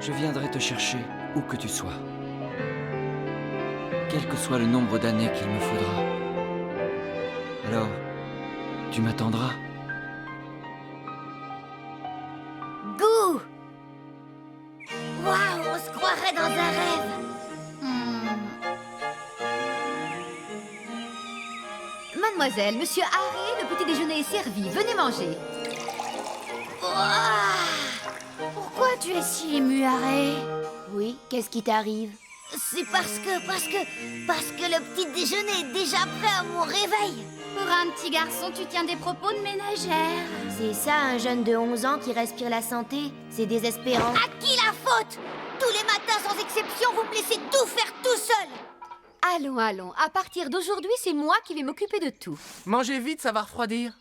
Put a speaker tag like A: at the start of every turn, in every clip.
A: Je viendrai te chercher où que tu sois. Quel que soit le nombre d'années qu'il me faudra. Alors, tu m'attendras?
B: Gou! Waouh, on se croirait dans un rêve.
C: Mademoiselle, Monsieur Harry, le petit déjeuner est servi. Venez manger.
B: Ouah!
D: Pourquoi tu es si ému, Harry?
B: Oui, qu'est-ce qui t'arrive? C'est parce que le petit déjeuner est déjà prêt à mon réveil.
D: Pour un petit garçon, tu tiens des propos de ménagère.
B: C'est ça, un jeune de 11 ans qui respire la santé? C'est désespérant. À qui la faute? Tous les matins, sans exception, vous me laissez tout faire tout seul.
C: Allons, allons. À partir d'aujourd'hui, c'est moi qui vais m'occuper de tout.
E: Mangez vite, ça va refroidir.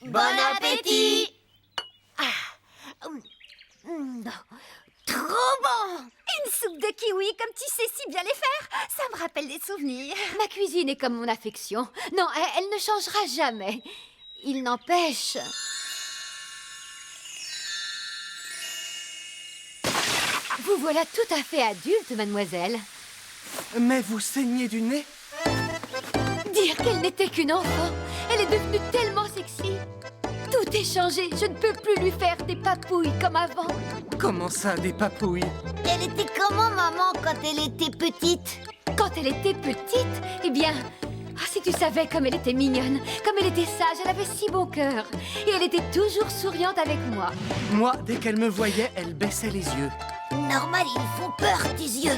B: Bon appétit! Trop bon!
D: Une soupe de kiwi, comme tu sais si bien les faire. Ça me rappelle des souvenirs.
C: Ma cuisine est comme mon affection. Non, elle ne changera jamais. Il n'empêche... Vous voilà tout à fait adulte, mademoiselle.
E: Mais vous saignez du nez?
C: Dire qu'elle n'était qu'une enfant. Elle est devenue tellement sexy. Tout est changé. Je ne peux plus lui faire des papouilles comme avant.
E: Comment ça, des papouilles?
B: Elle était comment, maman, quand elle était petite?
C: Quand elle était petite, eh bien... si tu savais comme elle était mignonne, comme elle était sage, elle avait si bon cœur. Et elle était toujours souriante avec moi.
E: Moi, dès qu'elle me voyait, elle baissait les yeux.
B: Normal, ils font peur, tes yeux.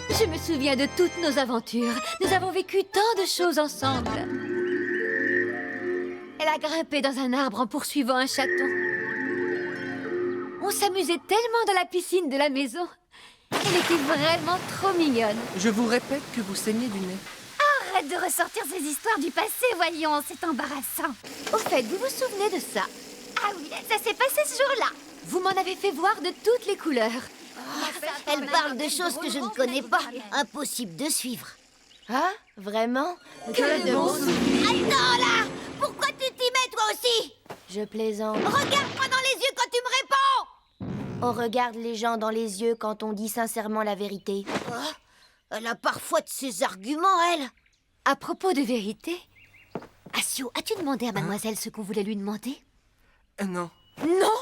C: Je me souviens de toutes nos aventures. Nous avons vécu tant de choses ensemble. Elle a grimpé dans un arbre en poursuivant un chaton. On s'amusait tellement dans la piscine de la maison. Elle était vraiment trop mignonne.
E: Je vous répète que vous saignez du nez.
D: Arrête de ressortir ces histoires du passé, voyons, c'est embarrassant.
C: Au fait, vous vous souvenez de ça?
D: Ah oui, ça s'est passé ce jour-là.
C: Vous m'en avez fait voir de toutes les couleurs.
B: Elle parle de choses que je ne connais pas. Impossible de suivre. Ah, vraiment?
C: Que de bons souvenirs.
B: Attends là! Pourquoi tu t'y mets toi aussi? Je plaisante. Regarde-moi dans les yeux quand tu me réponds! On regarde les gens dans les yeux quand on dit sincèrement la vérité. Elle a parfois de ses arguments, elle.
C: À propos de vérité, Asio, as-tu demandé à mademoiselle ce qu'on voulait lui demander?
E: Non.
C: Non?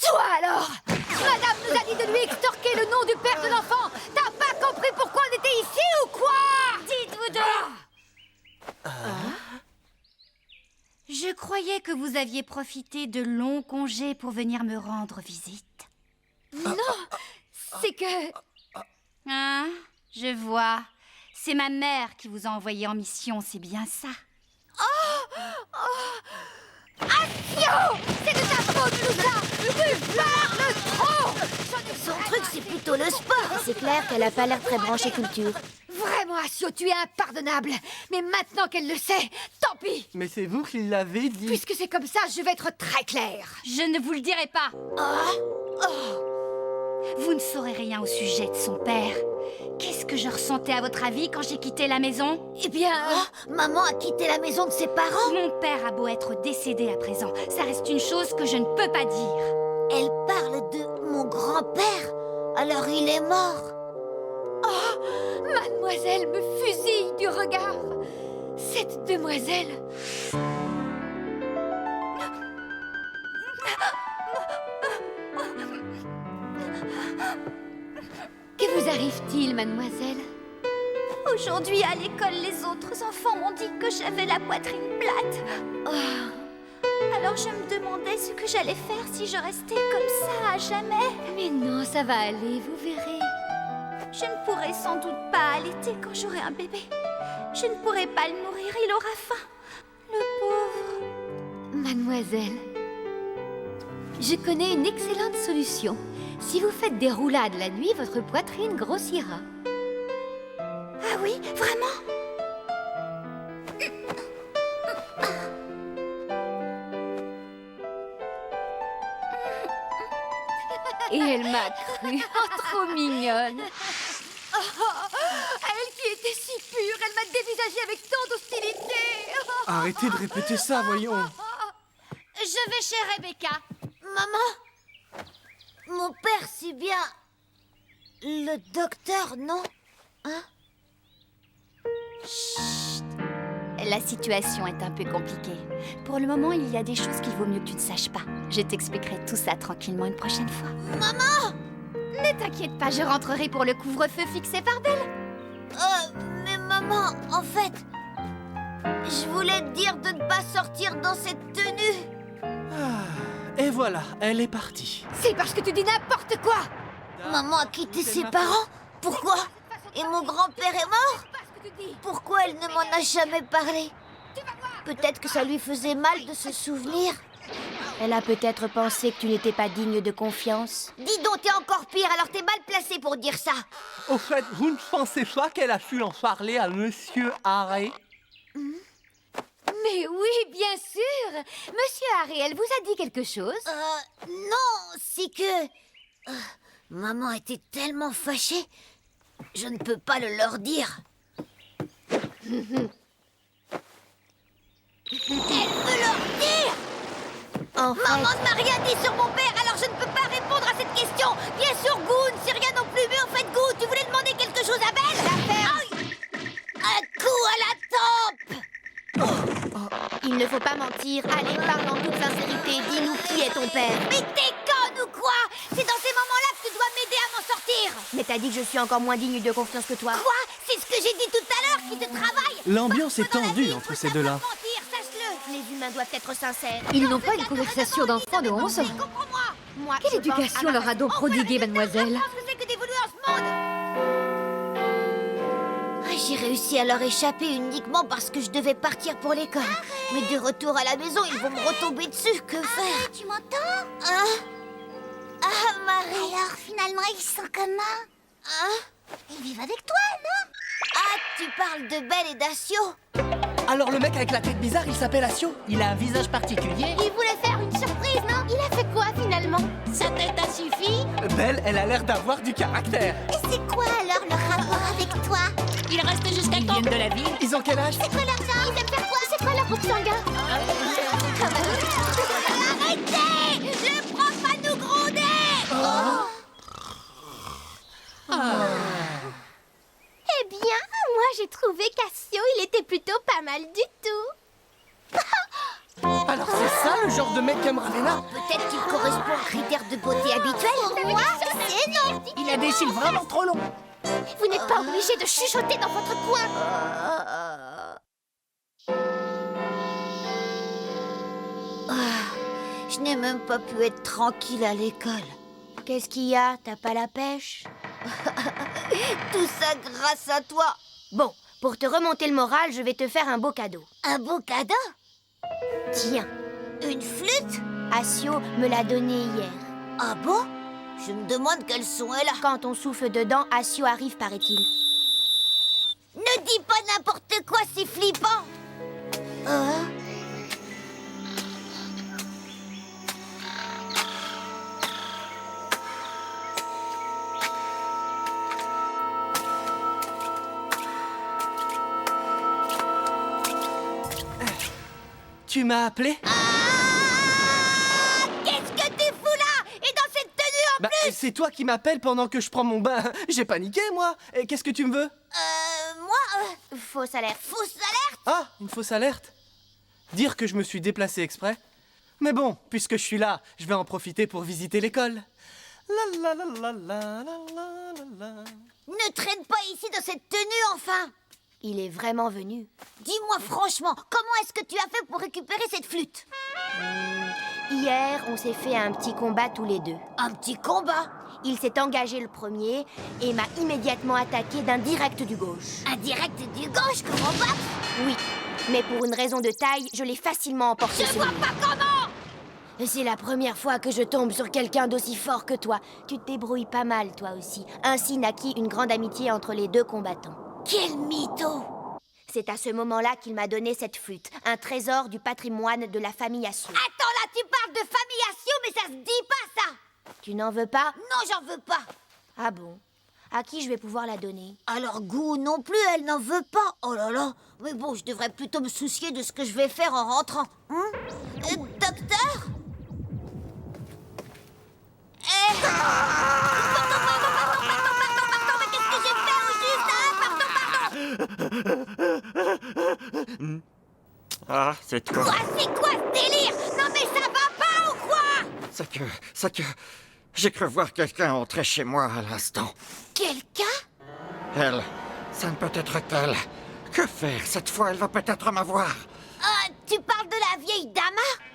C: Toi alors? Madame nous a dit de lui extorquer le nom du père de l'enfant. T'as pas compris pourquoi on était ici ou quoi?
D: Dites-vous deux. Je croyais que vous aviez profité de longs congés pour venir me rendre visite.
C: Non, c'est que...
D: Hein? Je vois. C'est ma mère qui vous a envoyé en mission, c'est bien ça.
C: Asio! C'est de ta faute, Luca! Tu parles trop!
B: Son truc, c'est plutôt le sport. C'est clair qu'elle a pas l'air très branchée culture.
C: Vraiment, Asio, tu es impardonnable. Mais maintenant qu'elle le sait, tant pis.
E: Mais c'est vous qui l'avez dit.
C: Puisque c'est comme ça, je vais être très claire.
D: Je ne vous le dirai pas. Vous ne saurez rien au sujet de son père. Qu'est-ce que je ressentais à votre avis quand j'ai quitté la maison?
C: Eh bien...
B: Maman a quitté la maison de ses parents.
D: Mon père a beau être décédé à présent, ça reste une chose que je ne peux pas dire.
B: Elle parle de mon grand-père. Alors il est mort.
C: Mademoiselle me fusille du regard. Cette demoiselle... Que vous arrive-t-il, mademoiselle?
D: Aujourd'hui, à l'école, les autres enfants m'ont dit que j'avais la poitrine plate. Alors je me demandais ce que j'allais faire si je restais comme ça à jamais.
C: Mais non, ça va aller, vous verrez.
D: Je ne pourrai sans doute pas allaiter quand j'aurai un bébé. Je ne pourrai pas le nourrir, il aura faim. Le pauvre.
C: Mademoiselle, je connais une excellente solution. Si vous faites des roulades la nuit, votre poitrine grossira.
D: Ah oui, vraiment?
C: Et elle m'a cru. Oh, trop mignonne. Elle qui était si pure, elle m'a dévisagée avec tant d'hostilité.
E: Arrêtez de répéter ça, voyons.
D: Je vais chez Rebecca.
B: Maman, mon père, c'est bien Le docteur, non? Hein?
D: Chut. La situation est un peu compliquée. Pour le moment, il y a des choses qu'il vaut mieux que tu ne saches pas. Je t'expliquerai tout ça tranquillement une prochaine fois.
B: Maman!
D: Ne t'inquiète pas, je rentrerai pour le couvre-feu fixé par Belle.
B: Mais maman, en fait, je voulais te dire de ne pas sortir dans cette tenue.
E: Et voilà, elle est partie.
C: C'est parce que tu dis n'importe quoi.
B: Maman a quitté ses parents? Pourquoi? Et mon grand-père est mort? Pourquoi elle ne m'en a jamais parlé? Peut-être que ça lui faisait mal de se souvenir. Elle a peut-être pensé que tu n'étais pas digne de confiance. Dis donc, t'es encore pire, alors t'es mal placé pour dire ça.
E: Au fait, vous ne pensez pas qu'elle a pu en parler à Monsieur Harry?
C: Mais oui, bien sûr. Monsieur Harry, elle vous a dit quelque chose?
B: Non, c'est que... maman était tellement fâchée, je ne peux pas le leur dire. Elle veut leur dire! Maman ne m'a rien dit sur mon père, alors je ne peux pas répondre à cette question. Bien sûr, Goon, c'est rien non plus, mais en fait, Goon, tu voulais demander quelque chose à Belle? Aïe! Un coup à la tempe! Il ne faut pas mentir. Allez, parle en toute sincérité. Dis-nous qui est ton père. Mais t'es conne ou quoi? C'est dans ces moments-là que tu dois m'aider à m'en sortir. Mais t'as dit que je suis encore moins digne de confiance que toi. Quoi? C'est ce que j'ai dit tout à l'heure qui te travaille.
E: L'ambiance est
B: Dans la
E: tendue
B: vie,
E: entre
B: faut
E: ces
B: savoir
E: deux-là.
B: mentir, sache-le. Les humains doivent être sincères.
C: Ils n'ont pas une conversation d'enfants de 11 ans.
B: Comprends-moi. Moi,
C: Quelle
B: je pense
C: éducation
B: à ma
C: leur a donc
B: façon.
C: prodiguée,
B: Enfin,
C: mademoiselle?
B: je pense que c'est que d'évoluer en ce monde. J'ai réussi à leur échapper uniquement parce que je devais partir pour l'école. Mais de retour à la maison, ils vont me retomber dessus. Que faire?
D: Tu m'entends?
B: Marie.
D: Alors, finalement, ils sont comment? Ils vivent avec toi, non?
B: Ah, tu parles de Belle et d'Assio?
E: Alors le mec avec la tête bizarre, il s'appelle Assio. Il a un visage particulier.
B: Il voulait faire une surprise, non? Il a fait quoi, finalement? Sa tête a suffi?
E: Belle, elle a l'air d'avoir du caractère.
D: Et c'est quoi, alors, le rapport avec toi?
B: Il reste jusqu'à quand?
E: Ils viennent de la ville. Ils ont quel âge?
D: C'est quoi leur genre? Ils aiment faire quoi? C'est quoi leur groupe sanguin?
B: Arrêtez! Le prof va nous gronder!
D: Eh bien, moi, j'ai trouvé qu'Assio, il était plutôt pas mal du tout.
E: Alors c'est ça le genre de mec comme Ravenna?
B: Peut-être qu'il correspond aux critères de beauté habituels.
D: Moi, c'est non.
E: Il a des cils vraiment trop longs.
D: Vous n'êtes pas obligé de chuchoter dans votre coin.
B: Je n'ai même pas pu être tranquille à l'école. Qu'est-ce qu'il y a? T'as pas la pêche? Tout ça grâce à toi. Bon, pour te remonter le moral, je vais te faire un beau cadeau. Un beau cadeau? Tiens. Une flûte? Assio me l'a donnée hier. Ah bon? Je me demande quel son elle a. Quand on souffle dedans, Assio arrive, paraît-il. Ne dis pas n'importe quoi, c'est flippant.
E: Tu m'as appelé?
B: Qu'est-ce que tu fous là? Et dans cette tenue en
E: Bah, c'est toi qui m'appelles pendant que je prends mon bain. J'ai paniqué, moi. Et qu'est-ce que tu me veux?
B: moi, fausse alerte. Fausse alerte?
E: Ah, une fausse alerte? Dire que je me suis déplacé exprès? Mais bon, puisque je suis là, je vais en profiter pour visiter l'école. La la la la la la la la.
B: Ne traîne pas ici dans cette tenue, enfin. Il est vraiment venu. Dis-moi franchement, comment est-ce que tu as fait pour récupérer cette flûte? Hier, on s'est fait un petit combat tous les deux. Un petit combat? Il s'est engagé le premier et m'a immédiatement attaqué d'un direct du gauche. Un direct du gauche, comment pas? Oui, mais pour une raison de taille, je l'ai facilement emporté. Je vois pas comment! C'est la première fois que je tombe sur quelqu'un d'aussi fort que toi. Tu te débrouilles pas mal, toi aussi. Ainsi naquit une grande amitié entre les deux combattants. Quel mytho! C'est à ce moment-là qu'il m'a donné cette flûte, un trésor du patrimoine de la famille Assio. Attends, là, tu parles de famille Assio, mais ça se dit pas, ça! Tu n'en veux pas? Non, j'en veux pas. Ah bon? À qui je vais pouvoir la donner? Alors, Gou non plus, elle n'en veut pas. Oh là là. Mais bon, je devrais plutôt me soucier de ce que je vais faire en rentrant. Docteur? Pardon.
F: Ah, c'est toi.
B: Quoi, c'est quoi ce délire? Non mais ça va pas ou quoi?
F: C'est que... J'ai cru voir quelqu'un entrer chez moi à l'instant.
B: Quelqu'un?
F: Elle, ça ne peut être qu'elle. Que faire? Cette fois, elle va peut-être m'avoir.
B: Tu parles de la vieille dame?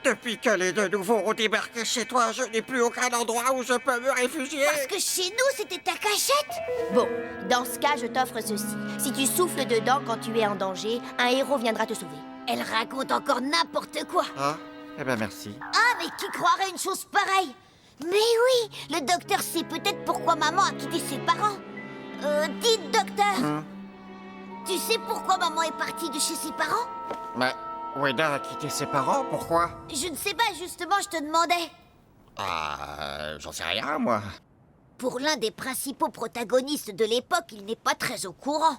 F: Depuis que les deux nouveaux ont débarqué chez toi, je n'ai plus aucun endroit où je peux me réfugier.
B: Parce que chez nous, c'était ta cachette? Bon, dans ce cas, je t'offre ceci. Si tu souffles dedans quand tu es en danger, un héros viendra te sauver. Elle raconte encore n'importe quoi.
F: Ah, eh ben merci.
B: Ah, mais qui croirait une chose pareille? Mais oui, le docteur sait peut-être pourquoi maman a quitté ses parents. Dites, docteur, tu sais pourquoi maman est partie de chez ses parents?
F: Mais Weda a quitté ses parents, pourquoi?
B: Je ne sais pas, justement, je te demandais.
F: Ah, j'en sais rien, moi.
B: Pour l'un des principaux protagonistes de l'époque, il n'est pas très au courant.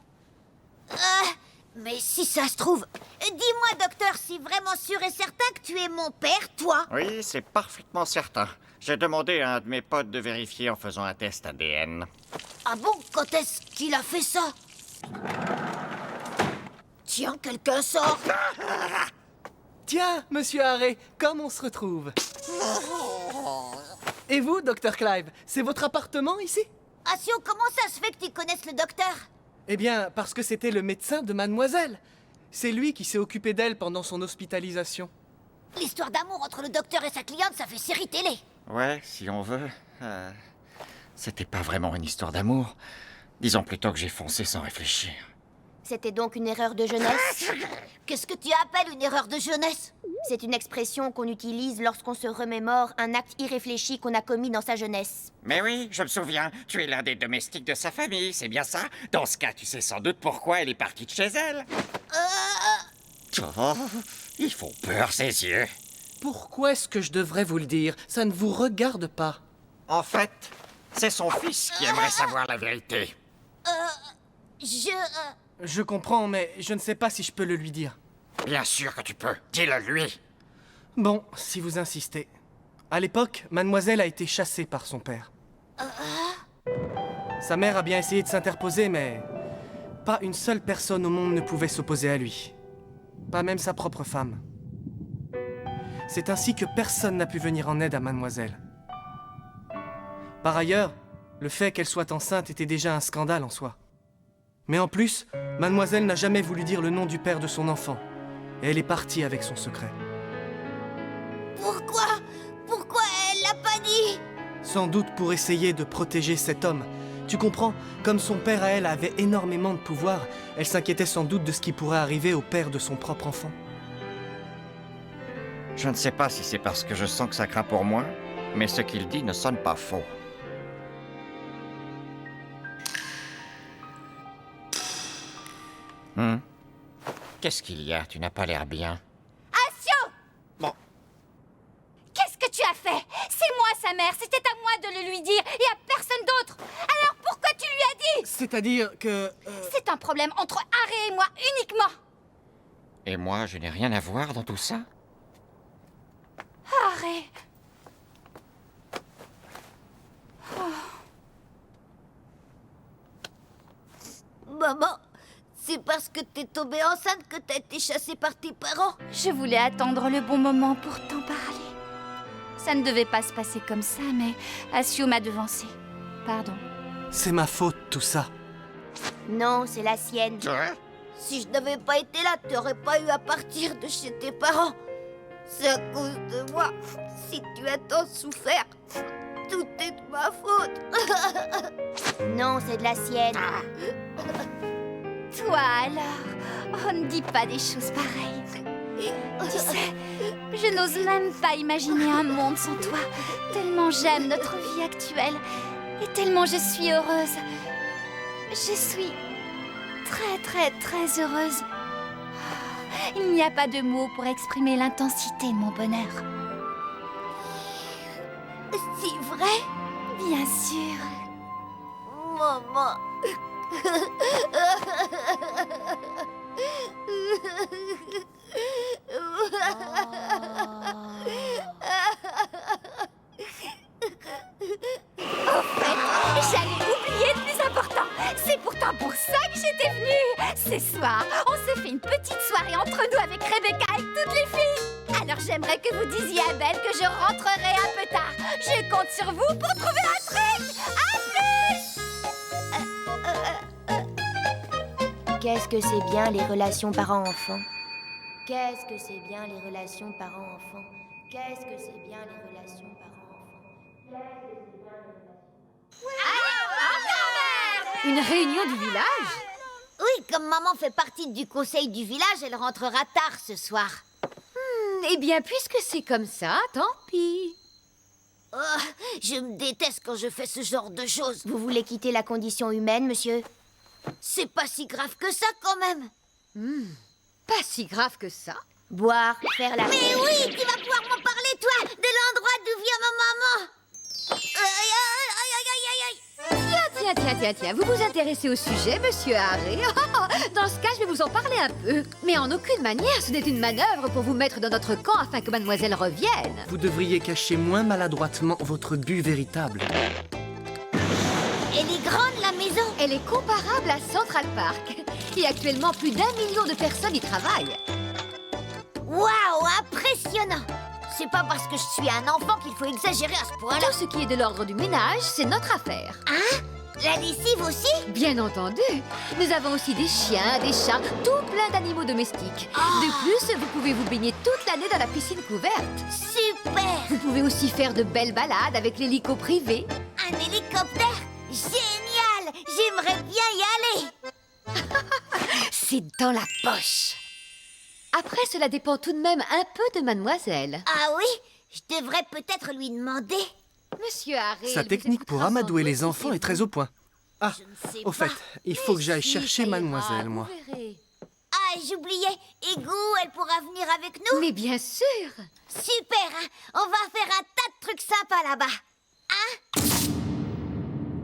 B: Mais si ça se trouve... Dis-moi, docteur, c'est vraiment sûr et certain que tu es mon père, toi?
F: Oui, c'est parfaitement certain. J'ai demandé à un de mes potes de vérifier en faisant un test ADN.
B: Ah bon? Quand est-ce qu'il a fait ça? Tiens, quelqu'un sort.
E: Tiens, monsieur Harry, comme on se retrouve. Et vous, docteur Clive, c'est votre appartement ici?
B: Asio, comment ça se fait que tu connaisses le docteur?
E: Eh bien, parce que c'était le médecin de mademoiselle. C'est lui qui s'est occupé d'elle pendant son hospitalisation.
B: L'histoire d'amour entre le docteur et sa cliente, ça fait série télé.
F: Ouais, si on veut. C'était pas vraiment une histoire d'amour. Disons plutôt que j'ai foncé sans réfléchir.
B: C'était donc une erreur de jeunesse? Qu'est-ce que tu appelles une erreur de jeunesse? C'est une expression qu'on utilise lorsqu'on se remémore un acte irréfléchi qu'on a commis dans sa jeunesse.
F: Mais oui, je me souviens. Tu es l'un des domestiques de sa famille, c'est bien ça? Dans ce cas, tu sais sans doute pourquoi elle est partie de chez elle. Oh, ils font peur, ces yeux.
E: Pourquoi est-ce que je devrais vous le dire? Ça ne vous regarde pas.
F: En fait, c'est son fils qui aimerait savoir la vérité.
E: Je comprends, mais je ne sais pas si je peux le lui dire.
F: Bien sûr que tu peux. Dis-le lui.
E: Bon, si vous insistez. À l'époque, mademoiselle a été chassée par son père. Sa mère a bien essayé de s'interposer, mais... pas une seule personne au monde ne pouvait s'opposer à lui. Pas même sa propre femme. C'est ainsi que personne n'a pu venir en aide à mademoiselle. Par ailleurs, le fait qu'elle soit enceinte était déjà un scandale en soi. Mais en plus, mademoiselle n'a jamais voulu dire le nom du père de son enfant. Et elle est partie avec son secret.
B: Pourquoi? Pourquoi elle l'a pas dit?
E: Sans doute pour essayer de protéger cet homme. Tu comprends? Comme son père à elle avait énormément de pouvoir, elle s'inquiétait sans doute de ce qui pourrait arriver au père de son propre enfant.
F: Je ne sais pas si c'est parce que je sens que ça craint pour moi, mais ce qu'il dit ne sonne pas faux. Qu'est-ce qu'il y a? Tu n'as pas l'air bien.
D: Asio!
F: Bon.
D: Qu'est-ce que tu as fait? C'est moi sa mère, c'était à moi de le lui dire et à personne d'autre. Alors pourquoi tu lui as dit?
E: C'est-à-dire que...
D: C'est un problème entre Harry et moi uniquement.
F: Et moi, je n'ai rien à voir dans tout ça?
D: Harry.
B: Maman, c'est parce que t'es tombée enceinte que t'as été chassée par tes parents?
D: Je voulais attendre le bon moment pour t'en parler. Ça ne devait pas se passer comme ça, mais Asio m'a devancé. Pardon.
E: C'est ma faute, tout ça.
B: Non, c'est la sienne. Si je n'avais pas été là, t'aurais pas eu à partir de chez tes parents. C'est à cause de moi. Si tu as tant souffert, tout est de ma faute. Non, c'est de la sienne.
D: Toi alors? Oh, ne dis pas des choses pareilles. Tu sais, je n'ose même pas imaginer un monde sans toi. Tellement j'aime notre vie actuelle. Et tellement je suis heureuse. Je suis très, très, très heureuse. Il n'y a pas de mots pour exprimer l'intensité de mon bonheur.
B: C'est vrai?
D: Bien sûr.
B: Maman.
D: J'allais oublier le plus important. C'est pourtant bien pour ça que j'étais venue. Ce soir, on se fait une petite soirée entre nous avec Rebecca et toutes les filles. Alors j'aimerais que vous disiez à Belle que je rentrerai un peu tard. Je compte sur vous pour trouver un truc. À plus.
B: Qu'est-ce que c'est bien les relations parents-enfants? Qu'est-ce que c'est bien les relations parents-enfants? Qu'est-ce que c'est bien les relations parents-enfants?
C: Une réunion du village?
B: Oui, comme maman fait partie du conseil du village, elle rentrera tard ce soir.
C: Eh bien, puisque c'est comme ça, tant pis.
B: Oh, je me déteste quand je fais ce genre de choses. Vous voulez quitter la condition humaine, monsieur? C'est pas si grave que ça, quand même.
C: Pas si grave que ça.
B: Boire, faire la... Mais oui, tu vas pouvoir m'en parler, toi, de l'endroit d'où vient ma maman. Aïe, aïe, aïe, aïe, aïe, aïe.
C: Tiens, vous vous intéressez au sujet, monsieur Harry? Dans ce cas, je vais vous en parler un peu. Mais en aucune manière, ce n'est une manœuvre pour vous mettre dans notre camp afin que mademoiselle revienne.
E: Vous devriez cacher moins maladroitement votre but véritable.
B: Elle est grande, la maison.
C: Elle est comparable à Central Park. Et actuellement, plus d'1 million de personnes y travaillent.
B: Waouh, impressionnant. C'est pas parce que je suis un enfant qu'il faut exagérer à ce point-là.
C: Tout ce qui est de l'ordre du ménage, c'est notre affaire.
B: Hein? La lessive aussi?
C: Bien entendu. Nous avons aussi des chiens, des chats, tout plein d'animaux domestiques. De plus, vous pouvez vous baigner toute l'année dans la piscine couverte.
B: Super.
C: Vous pouvez aussi faire de belles balades avec l'hélico privé.
B: Un hélicoptère? Génial. J'aimerais bien y aller.
C: C'est dans la poche. Après, cela dépend tout de même un peu de mademoiselle.
B: Ah oui? Je devrais peut-être lui demander.
C: Monsieur Harry...
E: Sa technique pour amadouer les enfants est très au point. Ah,
B: Je ne sais
E: au fait,
B: pas.
E: il faut que j'aille
B: Si,
E: chercher
B: ça ira.
E: mademoiselle, moi.
C: Vous verrez.
B: Ah, j'oubliais. Égou, elle pourra venir avec nous?
C: Mais bien sûr.
B: Super, hein? On va faire un tas de trucs sympas là-bas. Hein?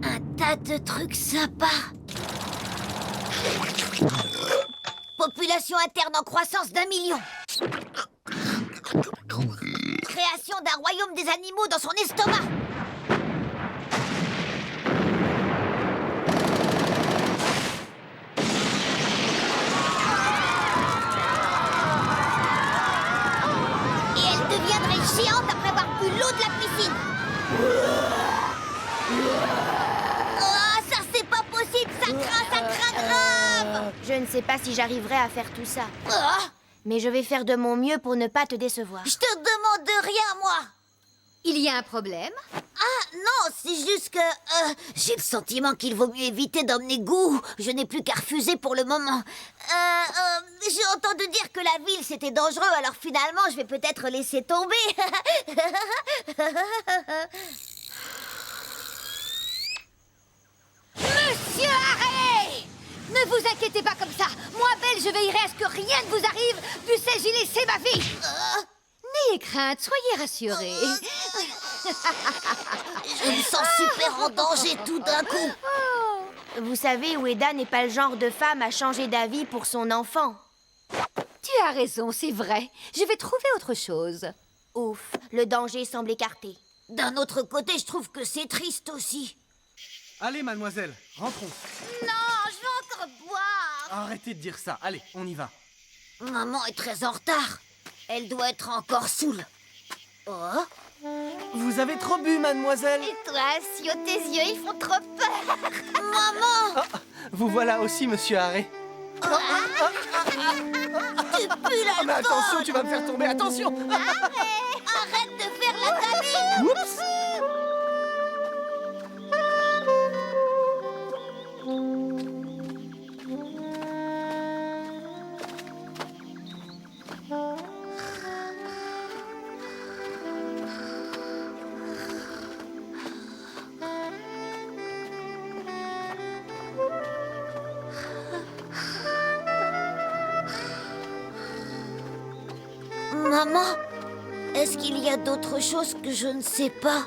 B: Un tas de trucs sympas. Population interne en croissance d'1 million. Création d'un royaume des animaux dans son estomac. Et elle deviendrait géante après avoir bu l'eau de la piscine. Oh, ça c'est pas possible, ça craint grave. Je ne sais pas si j'arriverai à faire tout ça. Mais je vais faire de mon mieux pour ne pas te décevoir. Je te demande de rien, moi.
C: Il y a un problème?
B: Ah non, c'est juste que j'ai le sentiment qu'il vaut mieux éviter d'emmener Gou. Je n'ai plus qu'à refuser pour le moment. J'ai entendu dire que la ville c'était dangereux, alors finalement je vais peut-être laisser tomber.
C: Monsieur Harry! Ne vous inquiétez pas comme ça. Moi, Belle, je veillerai à ce que rien ne vous arrive. Dussé-je y laisser ma vie? N'ayez crainte, soyez rassurés.
B: Je me sens super en danger tout d'un coup. Vous savez, Ueda n'est pas le genre de femme à changer d'avis pour son enfant.
C: Tu as raison, c'est vrai. Je vais trouver autre chose.
B: Ouf, le danger semble écarté. D'un autre côté, je trouve que c'est triste aussi.
E: Allez, mademoiselle, rentrons.
B: Non, je veux encore boire.
E: Arrêtez de dire ça. Allez, on y va.
B: Maman est très en retard. Elle doit être encore saoule. Oh?
E: Vous avez trop bu, mademoiselle.
B: Et toi, Sio, tes yeux, ils font trop peur. Maman!
E: Ah, vous voilà aussi, monsieur Harry.
B: Tu pues la
E: Ah, mais attention, tu vas me faire tomber, attention.
B: Arrête de faire la gamine.
E: Oups.
B: Maman, est-ce qu'il y a d'autres choses que je ne sais pas?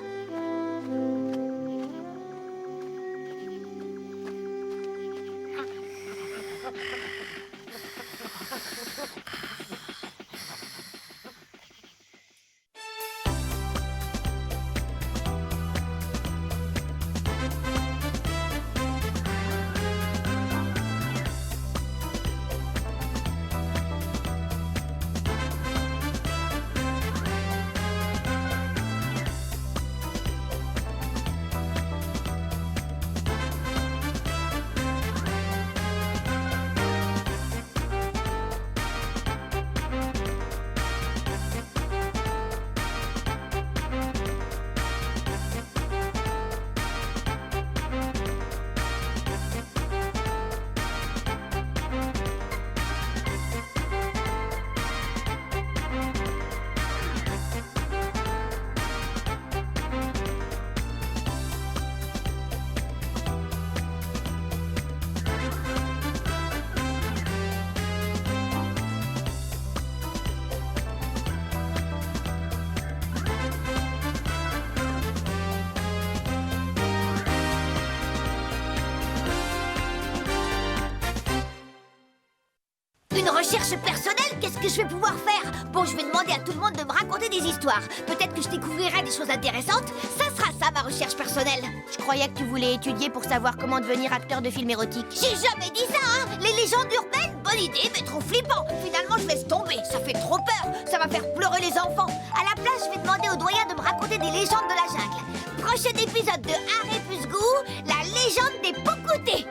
B: Une recherche personnelle? Qu'est-ce que je vais pouvoir faire? Bon, je vais demander à tout le monde de me raconter des histoires. Peut-être que je découvrirai des choses intéressantes. Ça sera ça, ma recherche personnelle. Je croyais que tu voulais étudier pour savoir comment devenir acteur de film érotique. J'ai jamais dit ça, hein. Les légendes urbaines, bonne idée, mais trop flippant. Finalement, je laisse tomber. Ça fait trop peur. Ça va faire pleurer les enfants. À la place, je vais demander au doyen de me raconter des légendes de la jungle. Prochain épisode de Harry plus Gou, la légende des Pocoutés.